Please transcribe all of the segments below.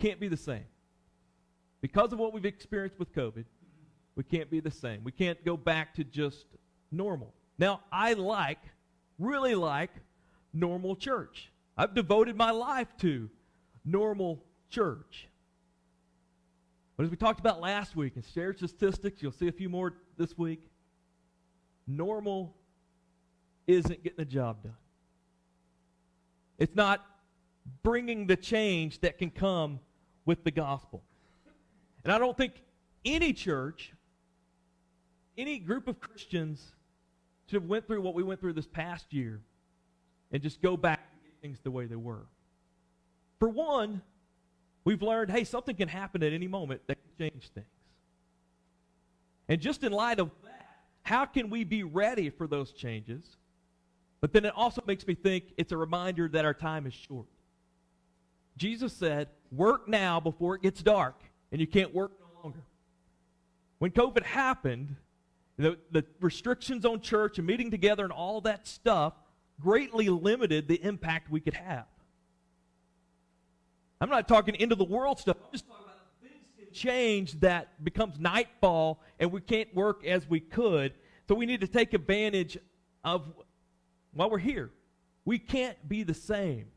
can't be the same. Because of what we've experienced with COVID, we can't be the same. We can't go back to just normal. Now, I really like normal church. I've devoted my life to normal church. But as we talked about last week and shared statistics, you'll see a few more this week, normal isn't getting the job done. It's not bringing the change that can come with the gospel. And I don't think any church, any group of Christians should have went through what we went through this past year and just go back and get things the way they were. For one, we've learned, hey, something can happen at any moment that can change things. And just in light of that, how can we be ready for those changes? But then it also makes me think it's a reminder that our time is short. Jesus said, work now before it gets dark, and you can't work no longer. When COVID happened, the restrictions on church and meeting together and all that stuff greatly limited the impact we could have. I'm not talking end of the world stuff. I'm just talking about things can change that becomes nightfall and we can't work as we could. So we need to take advantage of while we're here. We can't be the same.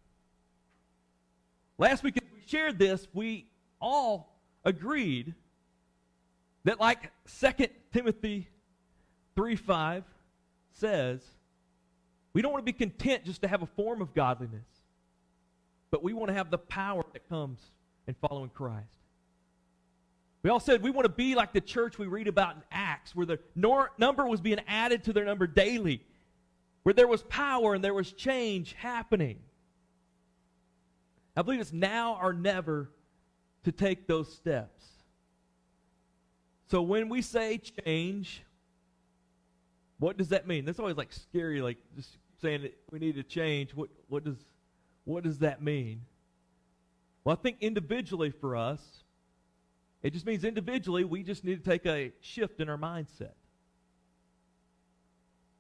Last week as we shared this, we all agreed that like 2 Timothy 3:5 says, we don't want to be content just to have a form of godliness, but we want to have the power that comes in following Christ. We all said we want to be like the church we read about in Acts, where the number was being added to their number daily, where there was power and there was change happening. I believe it's now or never to take those steps. So when we say change, what does that mean? That's always like scary, like just saying that we need to change. What does that mean? Well, I think individually for us, it just means individually we just need to take a shift in our mindset.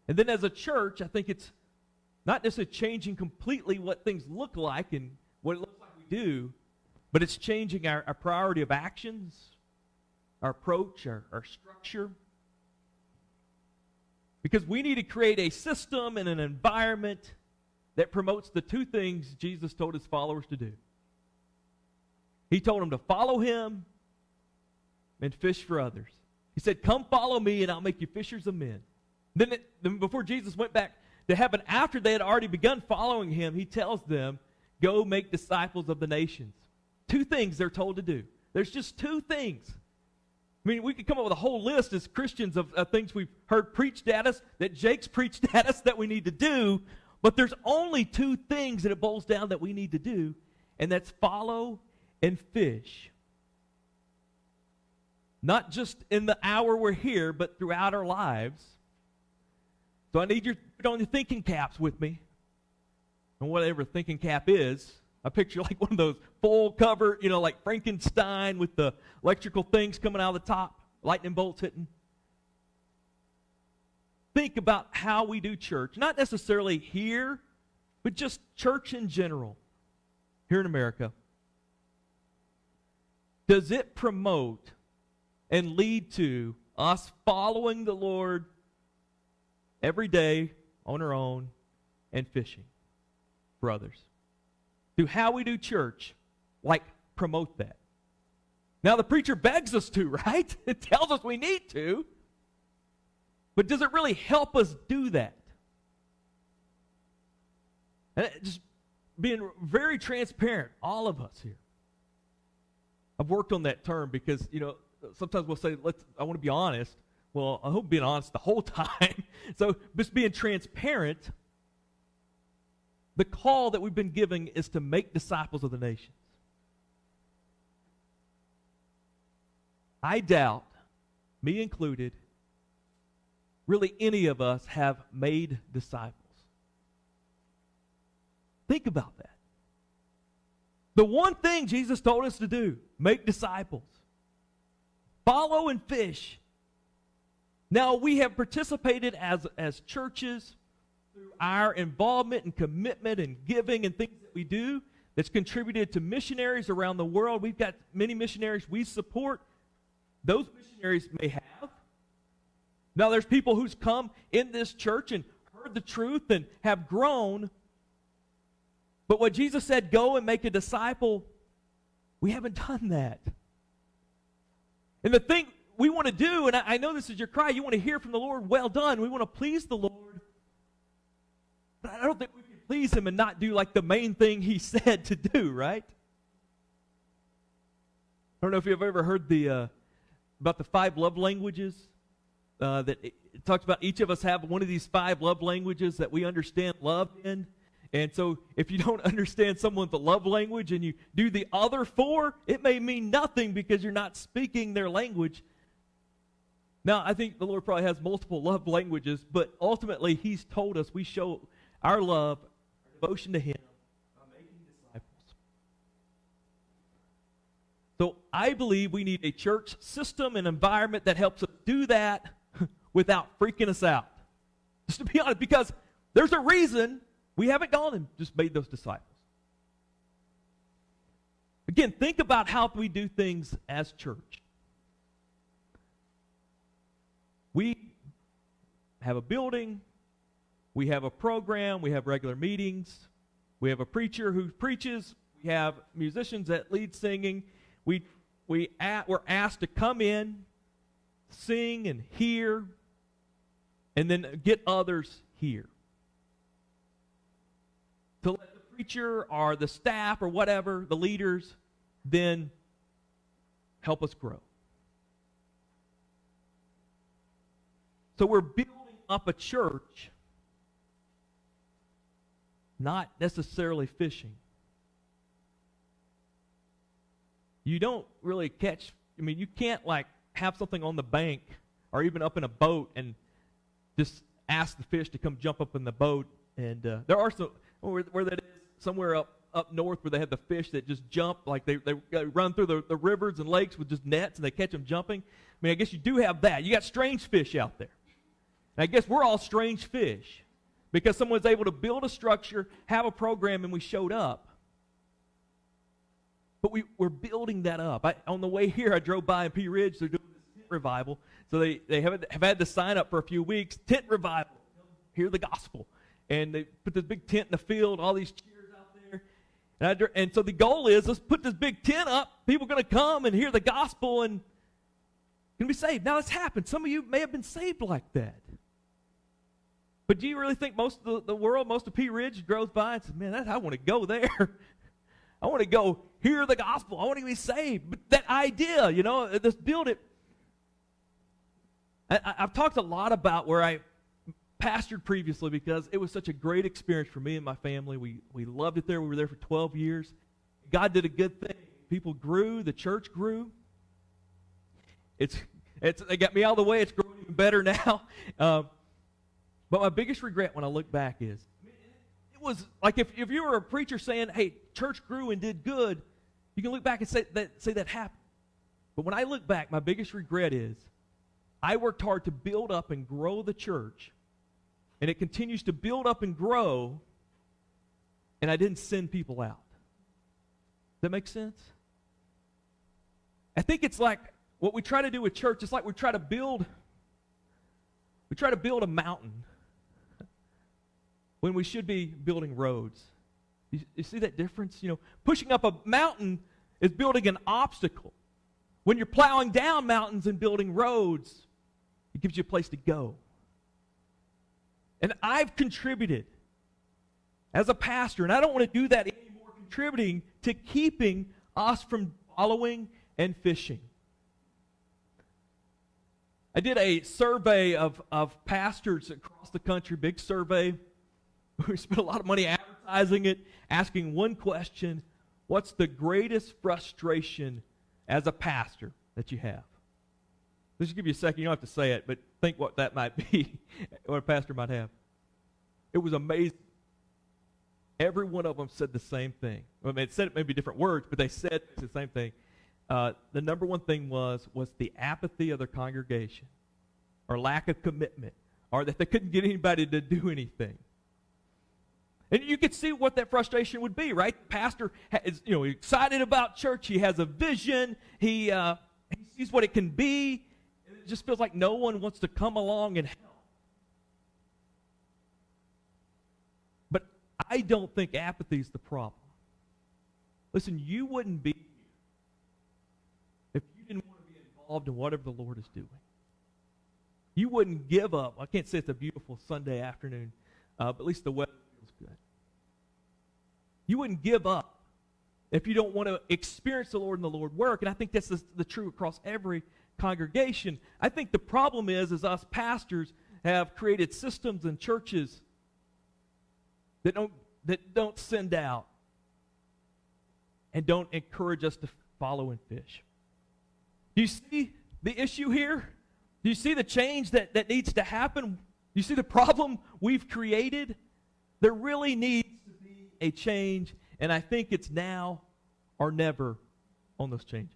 And then as a church, I think it's not necessarily changing completely what things look like and what it looks like we do, but it's changing our priority of actions, our approach, our structure. Because we need to create a system and an environment that promotes the two things Jesus told his followers to do. He told them to follow him and fish for others. He said, come follow me and I'll make you fishers of men. Then before Jesus went back to heaven, after they had already begun following him, he tells them, go make disciples of the nations. Two things they're told to do. There's just two things. I mean, we could come up with a whole list as Christians of things we've heard preached at us, that Jake's preached at us that we need to do, but there's only two things that it boils down that we need to do, and that's follow and fish. Not just in the hour we're here, but throughout our lives. So I need you to put on your thinking caps with me. And whatever thinking cap is, I picture like one of those full cover, like Frankenstein with the electrical things coming out of the top, lightning bolts hitting. Think about how we do church. Not necessarily here, but just church in general here in America. Does it promote and lead to us following the Lord every day on our own and fishing for others? Do how we do church, promote that? Now the preacher begs us to, right? It tells us we need to. But does it really help us do that? And just being very transparent, all of us here. I've worked on that term because, sometimes we'll say, I want to be honest. Well, I hope being honest the whole time. So just being transparent. The call that we've been giving is to make disciples of the nations. I doubt, me included, really any of us have made disciples. Think about that. The one thing Jesus told us to do, make disciples. Follow and fish. Now, we have participated as churches through our involvement and commitment and giving and things that we do that's contributed to missionaries around the world. We've got many missionaries we support. Those missionaries may have. Now, there's people who's come in this church and heard the truth and have grown. But what Jesus said, go and make a disciple, we haven't done that. And the thing we want to do, and I know this is your cry, you want to hear from the Lord, well done. We want to please the Lord. But I don't think we can please him and not do like the main thing he said to do, right? I don't know if you've ever heard about the 5 love languages. That it talks about each of us have one of these 5 love languages that we understand love in. And so if you don't understand someone's love language and you do the other 4, it may mean nothing because you're not speaking their language. Now, I think the Lord probably has multiple love languages, but ultimately he's told us we show our love, our devotion to him by making disciples. So I believe we need a church system and environment that helps us do that without freaking us out. Just to be honest, because there's a reason we haven't gone and just made those disciples. Again, think about how we do things as church. We have a building, we have a program, we have regular meetings, we have a preacher who preaches, we have musicians that lead singing. We're asked to come in, sing and hear, and then get others here. To let the preacher or the staff or whatever, the leaders, then help us grow. So we're building up a church, not necessarily fishing. You don't really catch, you can't like have something on the bank or even up in a boat and just ask the fish to come jump up in the boat. And there are some, where that is, somewhere up north where they have the fish that just jump, like they run through the rivers and lakes with just nets and they catch them jumping. I guess you do have that. You got strange fish out there. And I guess we're all strange fish because someone's able to build a structure, have a program, and we showed up. But we're building that up. On the way here, I drove by in Pea Ridge. They're doing this tent revival. So they have had to sign up for a few weeks. Tent revival. Hear the gospel. And they put this big tent in the field, all these chairs out there. And so the goal is, let's put this big tent up. People are going to come and hear the gospel and going to be saved. Now, it's happened. Some of you may have been saved like that. But do you really think most of the world, most of Pea Ridge goes by and says, man, I want to go there. I want to go hear the gospel. I want to be saved. But that idea, let's build it. I've talked a lot about where I pastored previously because it was such a great experience for me and my family. We loved it there. We were there for 12 years. God did a good thing. People grew. The church grew. They got me out of the way. It's growing even better now. But my biggest regret when I look back is, it was like if you were a preacher saying, hey, church grew and did good, you can look back and say that happened. But when I look back, my biggest regret is I worked hard to build up and grow the church, and it continues to build up and grow, and I didn't send people out. Does that make sense? I think it's like what we try to do with church. It's like we try to build a mountain when we should be building roads. You see that difference? Pushing up a mountain is building an obstacle. When you're plowing down mountains and building roads, it gives you a place to go. And I've contributed as a pastor, and I don't want to do that anymore, contributing to keeping us from following and fishing. I did a survey of pastors across the country, big survey. We spent a lot of money advertising it, asking one question: what's the greatest frustration as a pastor that you have? Let's just give you a second. You don't have to say it, but think what that might be, what a pastor might have. It was amazing. Every one of them said the same thing. It said it maybe different words, but they said the same thing. The number one thing was the apathy of their congregation, or lack of commitment, or that they couldn't get anybody to do anything. And you could see what that frustration would be, right? The pastor is, excited about church. He has a vision. He sees what it can be. And it just feels like no one wants to come along and help. But I don't think apathy is the problem. Listen, you wouldn't be here if you didn't want to be involved in whatever the Lord is doing. You wouldn't give up. I can't say it's a beautiful Sunday afternoon, but at least the weather feels good. You wouldn't give up if you don't want to experience the Lord and the Lord work. And I think that's the true across every congregation. I think the problem is us pastors have created systems and churches that don't send out and don't encourage us to follow and fish. Do you see the issue here? Do you see the change that needs to happen? Do you see the problem we've created? There really needs to be a change, and I think it's now or never on those changes.